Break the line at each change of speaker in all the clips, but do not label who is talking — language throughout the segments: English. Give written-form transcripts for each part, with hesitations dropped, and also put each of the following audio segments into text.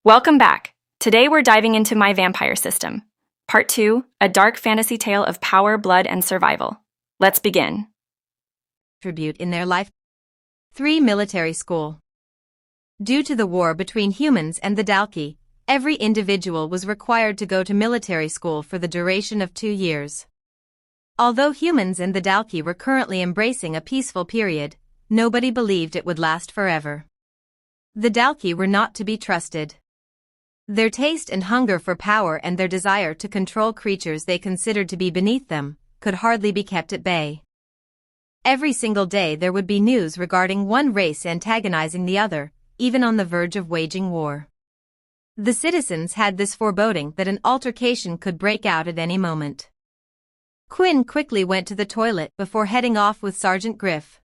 Welcome back. Today we're diving into my Vampire System. Part 2, a dark fantasy tale of power, blood, and survival. Let's begin.
Tribute in their life. 3. Military school. Due to the war between humans and the Dalki, every individual was required to go to military school for the duration of 2 years. Although humans and the Dalki were currently embracing a peaceful period, nobody believed it would last forever. The Dalki were not to be trusted. Their taste and hunger for power and their desire to control creatures they considered to be beneath them could hardly be kept at bay. Every single day there would be news regarding one race antagonizing the other, even on the verge of waging war. The citizens had this foreboding that an altercation could break out at any moment. Quinn quickly went to the toilet before heading off with Sergeant Griff.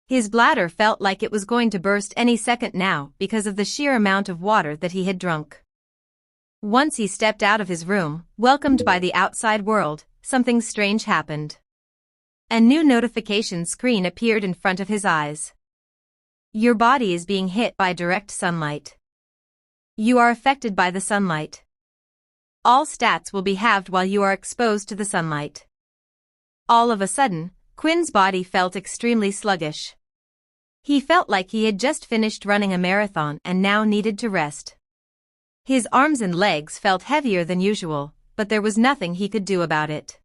His bladder felt like it was going to burst any second now because of the sheer amount of water that he had drunk. Once he stepped out of his room, welcomed by the outside world, something strange happened. A new notification screen appeared in front of his eyes. Your body is being hit by direct sunlight. You are affected by the sunlight. All stats will be halved while you are exposed to the sunlight. All of a sudden, Quinn's body felt extremely sluggish. He felt like he had just finished running a marathon and now needed to rest. His arms and legs felt heavier than usual, but there was nothing he could do about it.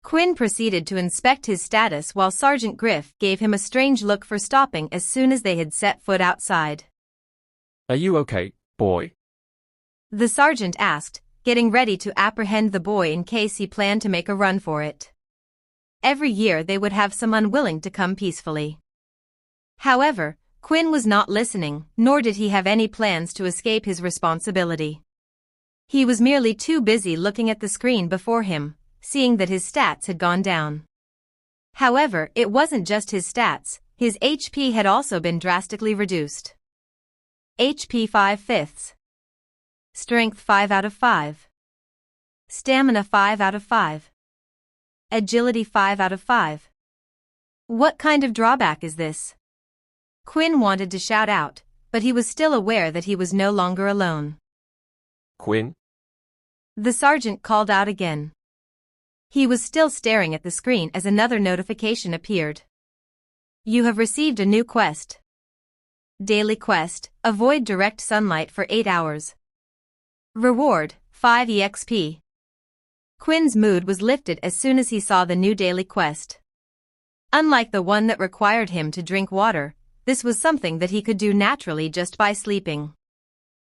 Quinn proceeded to inspect his status while Sergeant Griff gave him a strange look for stopping as soon as they had set foot outside.
Are you okay, boy?
The sergeant asked, getting ready to apprehend the boy in case he planned to make a run for it. Every year they would have some unwilling to come peacefully. However, Quinn was not listening, nor did he have any plans to escape his responsibility. He was merely too busy looking at the screen before him, seeing that his stats had gone down. However, it wasn't just his stats, his HP had also been drastically reduced. HP 5/5. Strength 5 out of 5. Stamina 5 out of 5. Agility 5 out of 5. What kind of drawback is this? Quinn wanted to shout out, but he was still aware that he was no longer alone.
Quinn?
The sergeant called out again. He was still staring at the screen as another notification appeared. You have received a new quest. Daily quest, avoid direct sunlight for 8 hours. Reward, 5 EXP. Quinn's mood was lifted as soon as he saw the new daily quest. Unlike the one that required him to drink water, this was something that he could do naturally just by sleeping.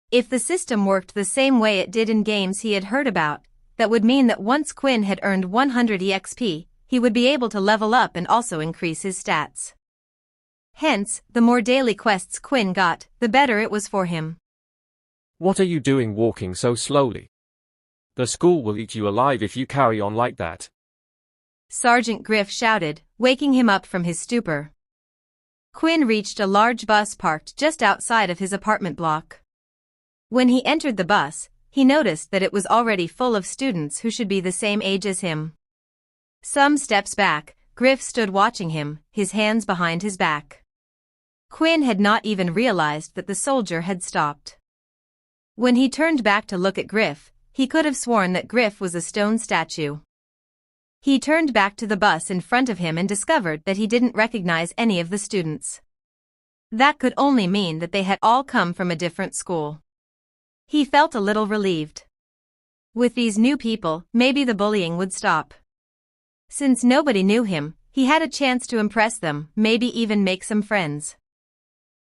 If the system worked the same way it did in games he had heard about, that would mean that once Quinn had earned 100 EXP, he would be able to level up and also increase his stats. Hence, the more daily quests Quinn got, the better it was for him.
What are you doing walking so slowly? The school will eat you alive if you carry on like that.
Sergeant Griff shouted, waking him up from his stupor. Quinn reached a large bus parked just outside of his apartment block. When he entered the bus, he noticed that it was already full of students who should be the same age as him. Some steps back, Griff stood watching him, his hands behind his back. Quinn had not even realized that the soldier had stopped. When he turned back to look at Griff, he could have sworn that Griff was a stone statue. He turned back to the bus in front of him and discovered that he didn't recognize any of the students. That could only mean that they had all come from a different school. He felt a little relieved. With these new people, maybe the bullying would stop. Since nobody knew him, he had a chance to impress them, maybe even make some friends.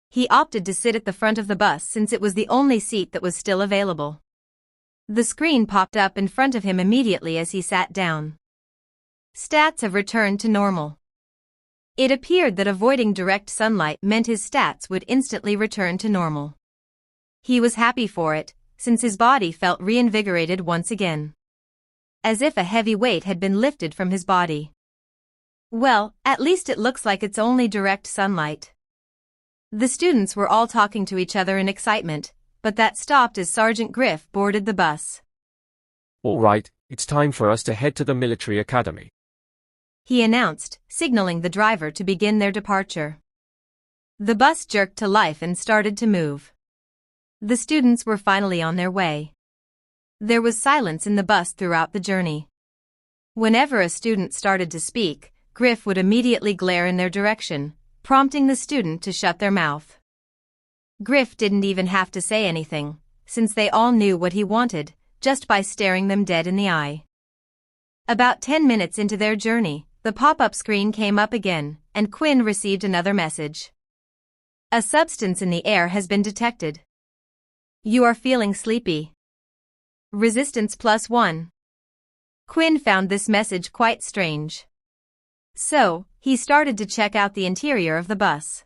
He opted to sit at the front of the bus since it was the only seat that was still available. The screen popped up in front of him immediately as he sat down. Stats have returned to normal. It appeared that avoiding direct sunlight meant his stats would instantly return to normal. He was happy for it, since his body felt reinvigorated once again. As if a heavy weight had been lifted from his body. Well, at least it looks like it's only direct sunlight. The students were all talking to each other in excitement, but that stopped as Sergeant Griff boarded the bus.
All right, it's time for us to head to the military academy.
He announced, signaling the driver to begin their departure. The bus jerked to life and started to move. The students were finally on their way. There was silence in the bus throughout the journey. Whenever a student started to speak, Griff would immediately glare in their direction, prompting the student to shut their mouth. Griff didn't even have to say anything, since they all knew what he wanted, just by staring them dead in the eye. About 10 minutes into their journey, the pop-up screen came up again, and Quinn received another message. A substance in the air has been detected. You are feeling sleepy. Resistance +1. Quinn found this message quite strange. So, he started to check out the interior of the bus.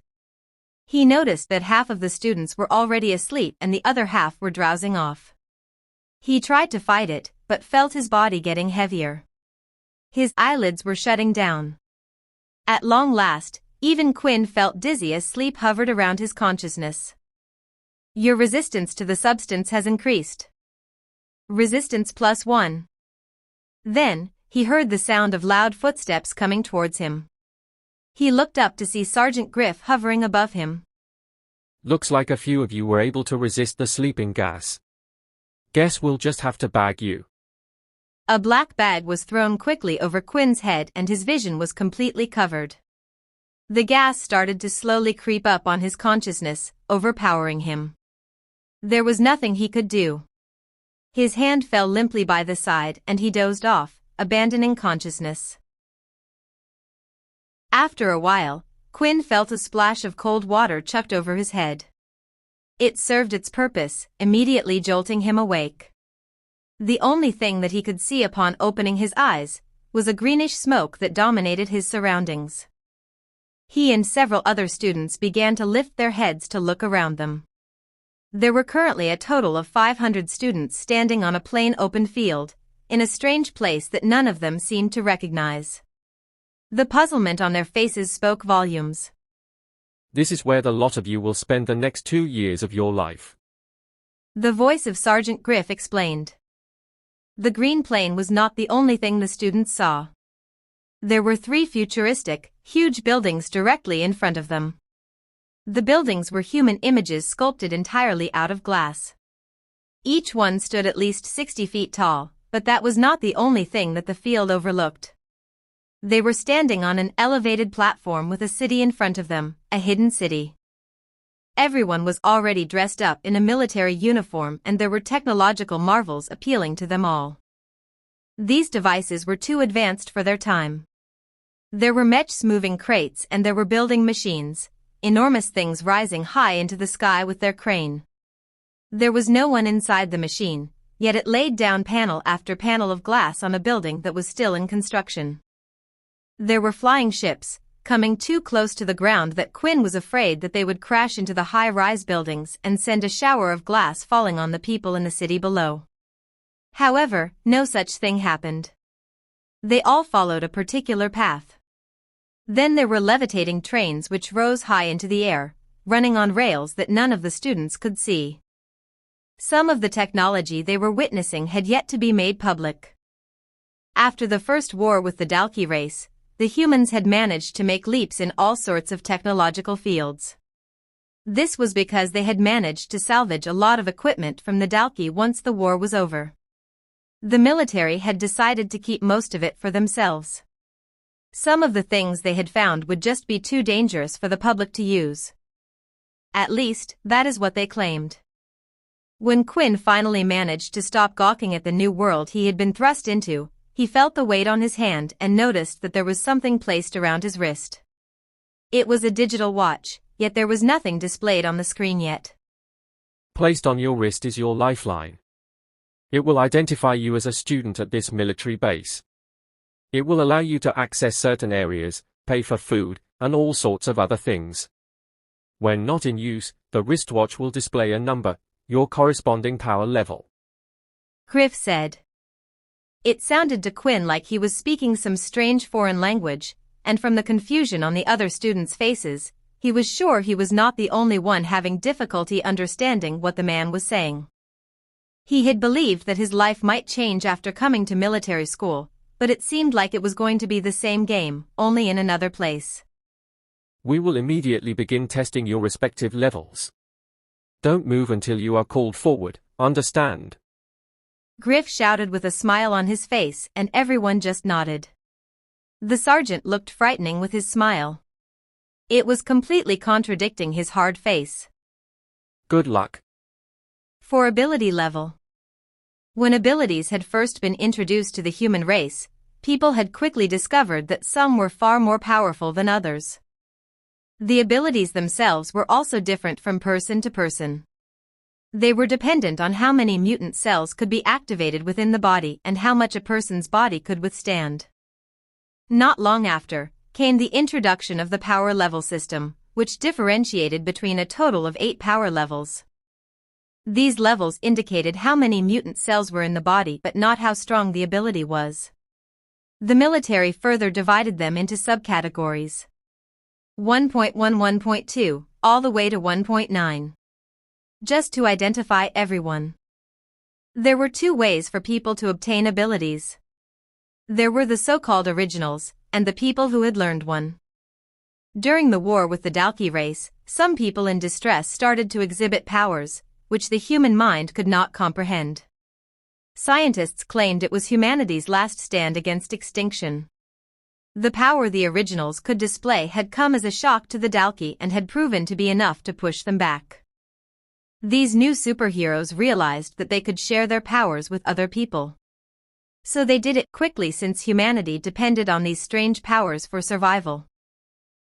He noticed that half of the students were already asleep and the other half were drowsing off. He tried to fight it, but felt his body getting heavier. His eyelids were shutting down. At long last, even Quinn felt dizzy as sleep hovered around his consciousness. Your resistance to the substance has increased. Resistance +1. Then, he heard the sound of loud footsteps coming towards him. He looked up to see Sergeant Griff hovering above him.
Looks like a few of you were able to resist the sleeping gas. Guess we'll just have to bag you.
A black bag was thrown quickly over Quinn's head and his vision was completely covered. The gas started to slowly creep up on his consciousness, overpowering him. There was nothing he could do. His hand fell limply by the side and he dozed off, abandoning consciousness. After a while, Quinn felt a splash of cold water chucked over his head. It served its purpose, immediately jolting him awake. The only thing that he could see upon opening his eyes was a greenish smoke that dominated his surroundings. He and several other students began to lift their heads to look around them. There were currently a total of 500 students standing on a plain open field, in a strange place that none of them seemed to recognize. The puzzlement on their faces spoke volumes.
This is where the lot of you will spend the next 2 years of your life.
The voice of Sergeant Griff explained. The green plane was not the only thing the students saw. There were 3 futuristic, huge buildings directly in front of them. The buildings were human images sculpted entirely out of glass. Each one stood at least 60 feet tall, but that was not the only thing that the field overlooked. They were standing on an elevated platform with a city in front of them, a hidden city. Everyone was already dressed up in a military uniform and there were technological marvels appealing to them all. These devices were too advanced for their time. There were mechs moving crates and there were building machines, enormous things rising high into the sky with their crane. There was no one inside the machine, yet it laid down panel after panel of glass on a building that was still in construction. There were flying ships, coming too close to the ground that Quinn was afraid that they would crash into the high-rise buildings and send a shower of glass falling on the people in the city below. However, no such thing happened. They all followed a particular path. Then there were levitating trains which rose high into the air, running on rails that none of the students could see. Some of the technology they were witnessing had yet to be made public. After the first war with the Dalki race, the humans had managed to make leaps in all sorts of technological fields. This was because they had managed to salvage a lot of equipment from the Dalki once the war was over. The military had decided to keep most of it for themselves. Some of the things they had found would just be too dangerous for the public to use. At least, that is what they claimed. When Quinn finally managed to stop gawking at the new world he had been thrust into, he felt the weight on his hand and noticed that there was something placed around his wrist. It was a digital watch, yet there was nothing displayed on the screen yet.
Placed on your wrist is your lifeline. It will identify you as a student at this military base. It will allow you to access certain areas, pay for food, and all sorts of other things. When not in use, the wristwatch will display a number, your corresponding power level.
Griff said. It sounded to Quinn like he was speaking some strange foreign language, and from the confusion on the other students' faces, he was sure he was not the only one having difficulty understanding what the man was saying. He had believed that his life might change after coming to military school, but it seemed like it was going to be the same game, only in another place.
We will immediately begin testing your respective levels. Don't move until you are called forward, understand?
Griff shouted with a smile on his face, and everyone just nodded. The sergeant looked frightening with his smile. It was completely contradicting his hard face.
Good luck.
For ability level. When abilities had first been introduced to the human race, people had quickly discovered that some were far more powerful than others. The abilities themselves were also different from person to person. They were dependent on how many mutant cells could be activated within the body and how much a person's body could withstand. Not long after, came the introduction of the power level system, which differentiated between a total of 8 power levels. These levels indicated how many mutant cells were in the body but not how strong the ability was. The military further divided them into subcategories. 1.1, 1.2, all the way to 1.9. Just to identify everyone. There were 2 ways for people to obtain abilities. There were the so-called originals, and the people who had learned one. During the war with the Dalki race, some people in distress started to exhibit powers, which the human mind could not comprehend. Scientists claimed it was humanity's last stand against extinction. The power the originals could display had come as a shock to the Dalki and had proven to be enough to push them back. These new superheroes realized that they could share their powers with other people. So they did it quickly since humanity depended on these strange powers for survival.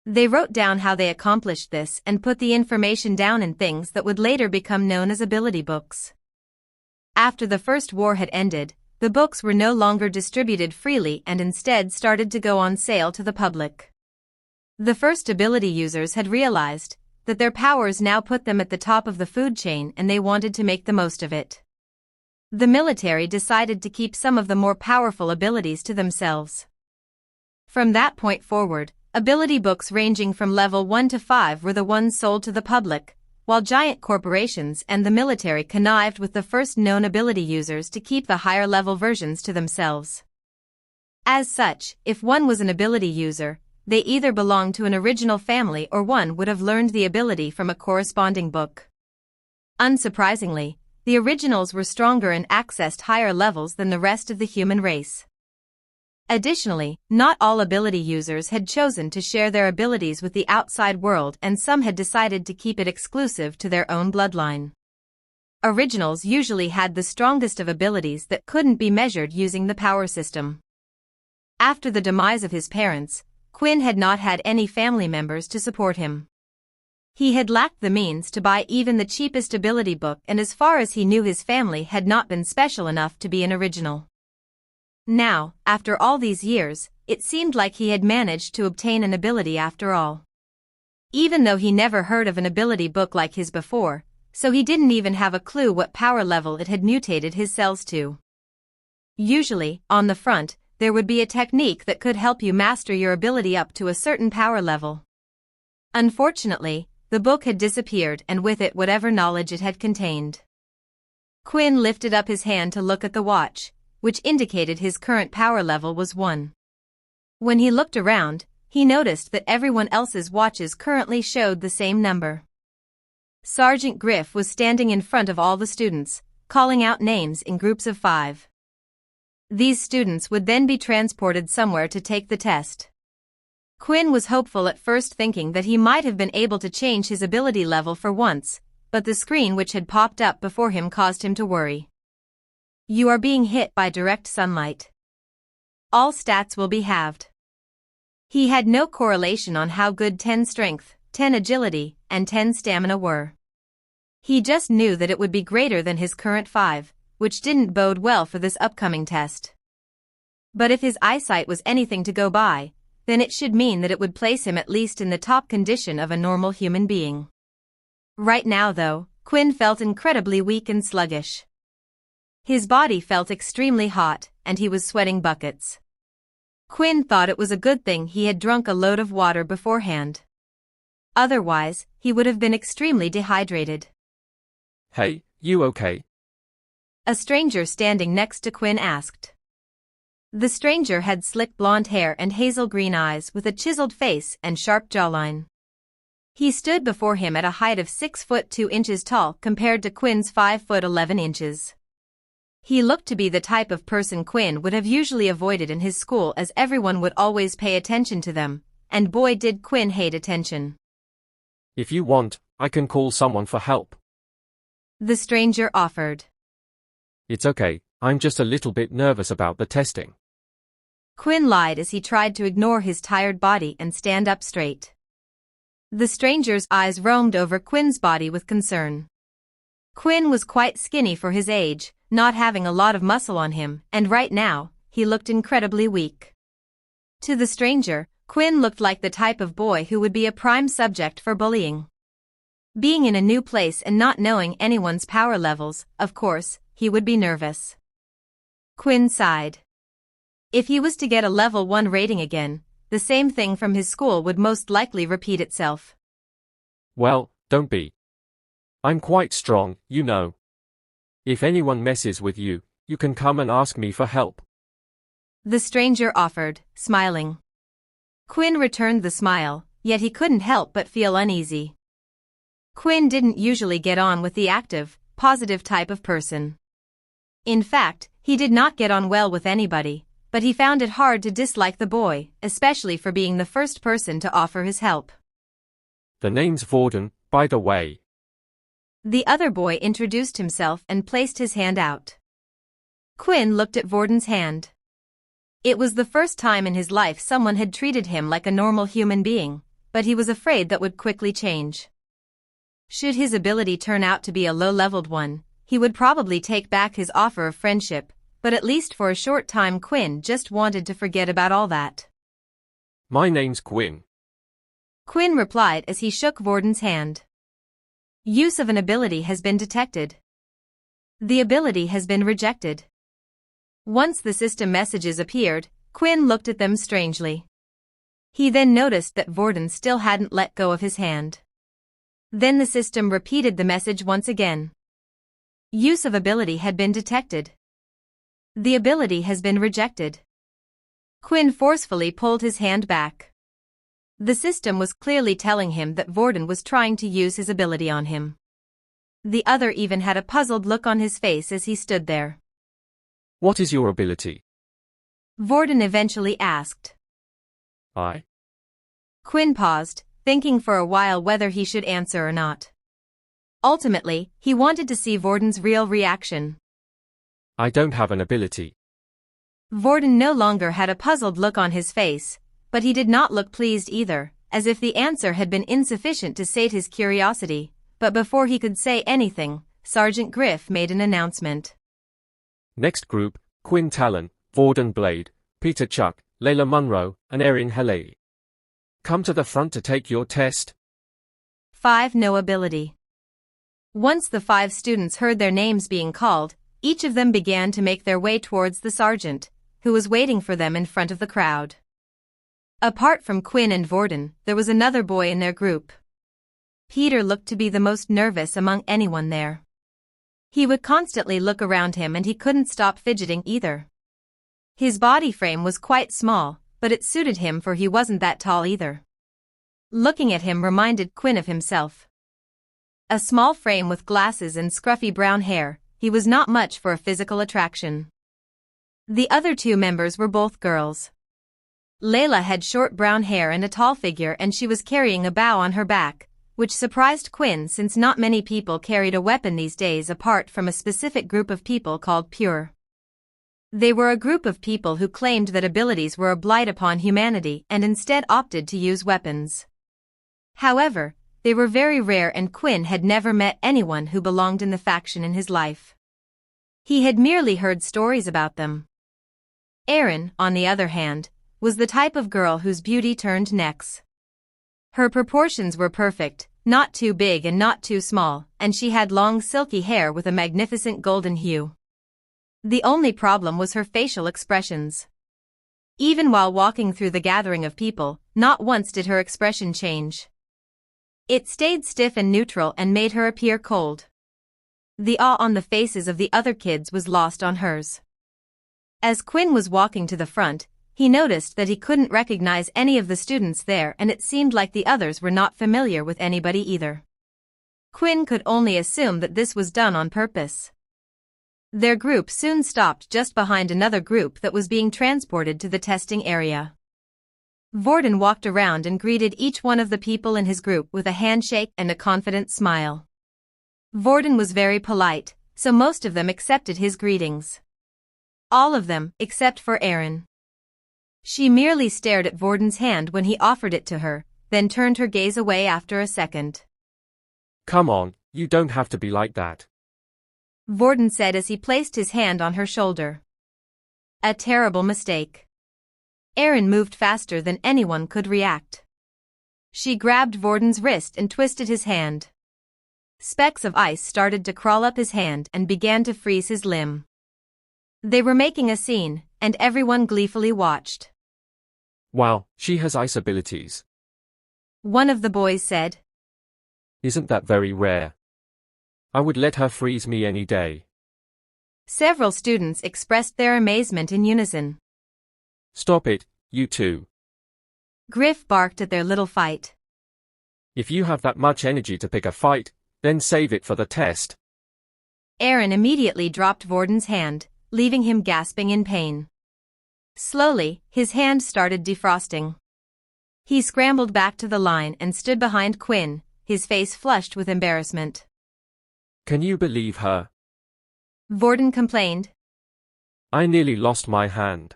They wrote down how they accomplished this and put the information down in things that would later become known as ability books. After the First War had ended, the books were no longer distributed freely and instead started to go on sale to the public. The first ability users had realized that their powers now put them at the top of the food chain and they wanted to make the most of it. The military decided to keep some of the more powerful abilities to themselves. From that point forward, ability books ranging from level 1 to 5 were the ones sold to the public, while giant corporations and the military connived with the first known ability users to keep the higher level versions to themselves. As such, if one was an ability user, they either belonged to an original family or one would have learned the ability from a corresponding book. Unsurprisingly, the originals were stronger and accessed higher levels than the rest of the human race. Additionally, not all ability users had chosen to share their abilities with the outside world and some had decided to keep it exclusive to their own bloodline. Originals usually had the strongest of abilities that couldn't be measured using the power system. After the demise of his parents, Quinn had not had any family members to support him. He had lacked the means to buy even the cheapest ability book and as far as he knew his family had not been special enough to be an original. Now, after all these years, it seemed like he had managed to obtain an ability after all. Even though he never heard of an ability book like his before, so he didn't even have a clue what power level it had mutated his cells to. Usually, on the front, there would be a technique that could help you master your ability up to a certain power level. Unfortunately, the book had disappeared and with it whatever knowledge it had contained. Quinn lifted up his hand to look at the watch, which indicated his current power level was 1. When he looked around, he noticed that everyone else's watches currently showed the same number. Sergeant Griff was standing in front of all the students, calling out names in groups of 5. These students would then be transported somewhere to take the test. Quinn was hopeful at first, thinking that he might have been able to change his ability level for once, but the screen which had popped up before him caused him to worry. You are being hit by direct sunlight. All stats will be halved. He had no correlation on how good 10 strength, 10 agility, and 10 stamina were. He just knew that it would be greater than his current 5, which didn't bode well for this upcoming test. But if his eyesight was anything to go by, then it should mean that it would place him at least in the top condition of a normal human being. Right now though, Quinn felt incredibly weak and sluggish. His body felt extremely hot, and he was sweating buckets. Quinn thought it was a good thing he had drunk a load of water beforehand. Otherwise, he would have been extremely dehydrated.
Hey, you okay?
A stranger standing next to Quinn asked. The stranger had slick blonde hair and hazel green eyes with a chiseled face and sharp jawline. He stood before him at a height of 6 foot 2 inches tall compared to Quinn's 5 foot 11 inches. He looked to be the type of person Quinn would have usually avoided in his school, as everyone would always pay attention to them, and boy did Quinn hate attention.
If you want, I can call someone for help.
The stranger offered.
It's okay, I'm just a little bit nervous about the testing.
Quinn lied as he tried to ignore his tired body and stand up straight. The stranger's eyes roamed over Quinn's body with concern. Quinn was quite skinny for his age, not having a lot of muscle on him, and right now, he looked incredibly weak. To the stranger, Quinn looked like the type of boy who would be a prime subject for bullying. Being in a new place and not knowing anyone's power levels, of course, he would be nervous. Quinn sighed. If he was to get a level 1 rating again, the same thing from his school would most likely repeat itself.
Well, don't be. I'm quite strong, you know. If anyone messes with you, you can come and ask me for help.
The stranger offered, smiling. Quinn returned the smile, yet he couldn't help but feel uneasy. Quinn didn't usually get on with the active, positive type of person. In fact, he did not get on well with anybody, but he found it hard to dislike the boy, especially for being the first person to offer his help.
The name's Vorden, by the way.
The other boy introduced himself and placed his hand out. Quinn looked at Vorden's hand. It was the first time in his life someone had treated him like a normal human being, but he was afraid that would quickly change. Should his ability turn out to be a low-leveled one, he would probably take back his offer of friendship, but at least for a short time Quinn just wanted to forget about all that.
My name's Quinn.
Quinn replied as he shook Vorden's hand. Use of an ability has been detected. The ability has been rejected. Once the system messages appeared, Quinn looked at them strangely. He then noticed that Vorden still hadn't let go of his hand. Then the system repeated the message once again. Use of ability had been detected. The ability has been rejected. Quinn forcefully pulled his hand back. The system was clearly telling him that Vorden was trying to use his ability on him. The other even had a puzzled look on his face as he stood there.
What is your ability?
Vorden eventually asked. Quinn paused, thinking for a while whether he should answer or not. Ultimately, he wanted to see Vorden's real reaction.
I don't have an ability.
Vorden no longer had a puzzled look on his face, but he did not look pleased either, as if the answer had been insufficient to sate his curiosity. But before he could say anything, Sergeant Griff made an announcement.
Next group, Quinn Talon, Vorden Blade, Peter Chuck, Layla Munro, and Erin Haley. Come to the front to take your test.
5 No ability. Once the 5 students heard their names being called, each of them began to make their way towards the sergeant, who was waiting for them in front of the crowd. Apart from Quinn and Vorden, there was another boy in their group. Peter looked to be the most nervous among anyone there. He would constantly look around him and he couldn't stop fidgeting either. His body frame was quite small, but it suited him for he wasn't that tall either. Looking at him reminded Quinn of himself. A small frame with glasses and scruffy brown hair, he was not much for a physical attraction. The other 2 members were both girls. Layla had short brown hair and a tall figure, and she was carrying a bow on her back, which surprised Quinn since not many people carried a weapon these days apart from a specific group of people called Pure. They were a group of people who claimed that abilities were a blight upon humanity and instead opted to use weapons. However, they were very rare and Quinn had never met anyone who belonged in the faction in his life. He had merely heard stories about them. Erin, on the other hand, was the type of girl whose beauty turned necks. Her proportions were perfect, not too big and not too small, and she had long silky hair with a magnificent golden hue. The only problem was her facial expressions. Even while walking through the gathering of people, not once did her expression change. It stayed stiff and neutral and made her appear cold. The awe on the faces of the other kids was lost on hers. As Quinn was walking to the front, he noticed that he couldn't recognize any of the students there, and it seemed like the others were not familiar with anybody either. Quinn could only assume that this was done on purpose. Their group soon stopped just behind another group that was being transported to the testing area. Vorden walked around and greeted each one of the people in his group with a handshake and a confident smile. Vorden was very polite, so most of them accepted his greetings. All of them, except for Erin. She merely stared at Vorden's hand when he offered it to her, then turned her gaze away after a second.
Come on, you don't have to be like that.
Vorden said as he placed his hand on her shoulder. A terrible mistake. Erin moved faster than anyone could react. She grabbed Vorden's wrist and twisted his hand. Specks of ice started to crawl up his hand and began to freeze his limb. They were making a scene, and everyone gleefully watched.
Wow, she has ice abilities.
One of the boys said.
Isn't that very rare? I would let her freeze me any day.
Several students expressed their amazement in unison.
Stop it, you two.
Griff barked at their little fight.
If you have that much energy to pick a fight, then save it for the test.
Erin immediately dropped Vorden's hand, leaving him gasping in pain. Slowly, his hand started defrosting. He scrambled back to the line and stood behind Quinn, his face flushed with embarrassment.
Can you believe her?
Vorden complained.
I nearly lost my hand.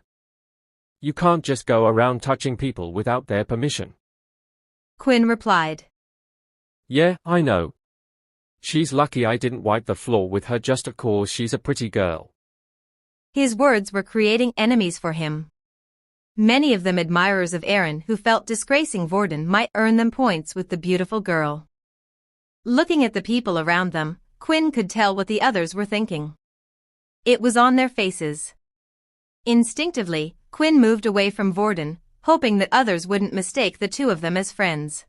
You can't just go around touching people without their permission.
Quinn replied.
Yeah, I know. She's lucky I didn't wipe the floor with her just because she's a pretty girl.
His words were creating enemies for him. Many of them admirers of Erin who felt disgracing Vorden might earn them points with the beautiful girl. Looking at the people around them, Quinn could tell what the others were thinking. It was on their faces. Instinctively, Quinn moved away from Vorden, hoping that others wouldn't mistake the two of them as friends.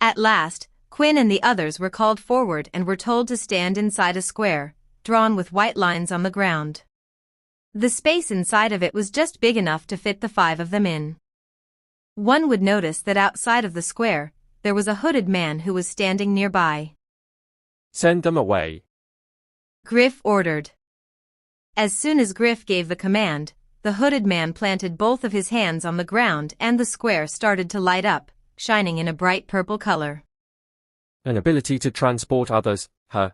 At last, Quinn and the others were called forward and were told to stand inside a square, drawn with white lines on the ground. The space inside of it was just big enough to fit the five of them in. One would notice that outside of the square, there was a hooded man who was standing nearby.
Send them away.
Griff ordered. As soon as Griff gave the command, the hooded man planted both of his hands on the ground and the square started to light up, shining in a bright purple color.
An ability to transport others, huh?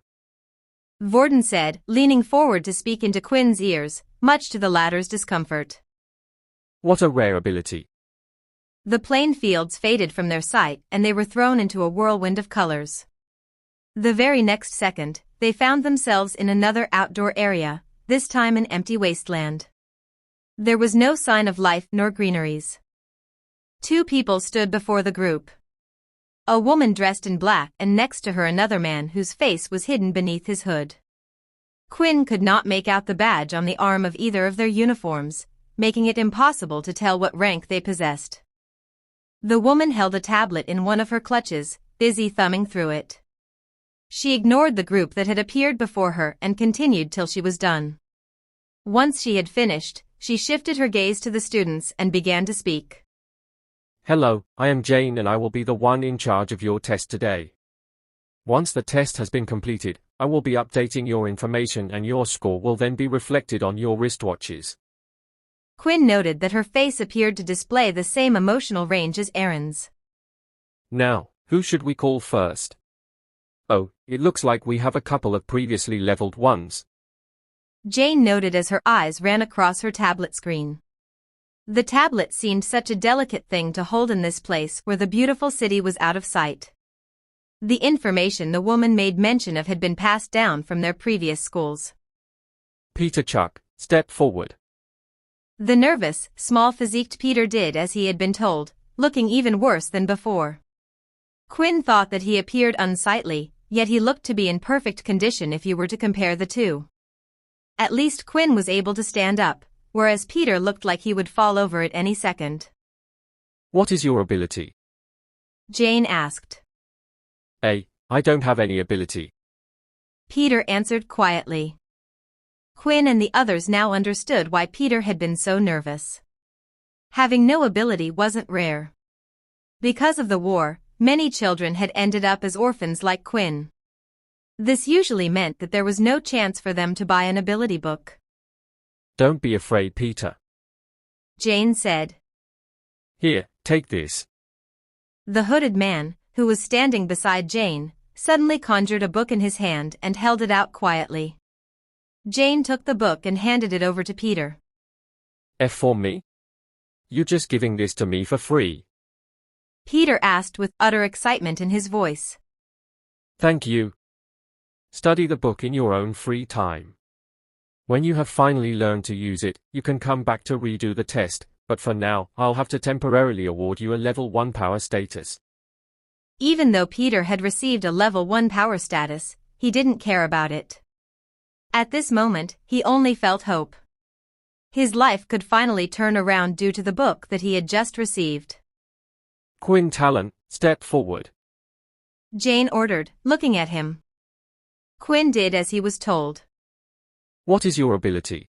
Vorden said, leaning forward to speak into Quinn's ears, much to the latter's discomfort.
What a rare ability.
The plain fields faded from their sight and they were thrown into a whirlwind of colors. The very next second, they found themselves in another outdoor area, this time an empty wasteland. There was no sign of life nor greeneries. Two people stood before the group. A woman dressed in black and next to her another man whose face was hidden beneath his hood. Quinn could not make out the badge on the arm of either of their uniforms, making it impossible to tell what rank they possessed. The woman held a tablet in one of her clutches, busy thumbing through it. She ignored the group that had appeared before her and continued till she was done. Once she had finished, she shifted her gaze to the students and began to speak.
Hello, I am Jane and I will be the one in charge of your test today. Once the test has been completed, I will be updating your information and your score will then be reflected on your wristwatches.
Quinn noted that her face appeared to display the same emotional range as Erin's.
Now, who should we call first? Oh, it looks like we have a couple of previously leveled ones.
Jane noted as her eyes ran across her tablet screen. The tablet seemed such a delicate thing to hold in this place where the beautiful city was out of sight. The information the woman made mention of had been passed down from their previous schools.
Peter Chuck, step forward.
The nervous, small-physiqued Peter did as he had been told, looking even worse than before. Quinn thought that he appeared unsightly, yet he looked to be in perfect condition if you were to compare the two. At least Quinn was able to stand up, whereas Peter looked like he would fall over at any second.
What is your ability?
Jane asked.
I don't have any ability.
Peter answered quietly. Quinn and the others now understood why Peter had been so nervous. Having no ability wasn't rare. Because of the war, many children had ended up as orphans like Quinn. This usually meant that there was no chance for them to buy an ability book.
Don't be afraid, Peter.
Jane said.
Here, take this.
The hooded man, who was standing beside Jane, suddenly conjured a book in his hand and held it out quietly. Jane took the book and handed it over to Peter.
F for me? You're just giving this to me for free.
Peter asked with utter excitement in his voice.
Thank you. Study the book in your own free time. When you have finally learned to use it, you can come back to redo the test, but for now, I'll have to temporarily award you a level 1 power status.
Even though Peter had received a level 1 power status, he didn't care about it. At this moment, he only felt hope. His life could finally turn around due to the book that he had just received.
Quinn Talon, step forward.
Jane ordered, looking at him. Quinn did as he was told.
What is your ability?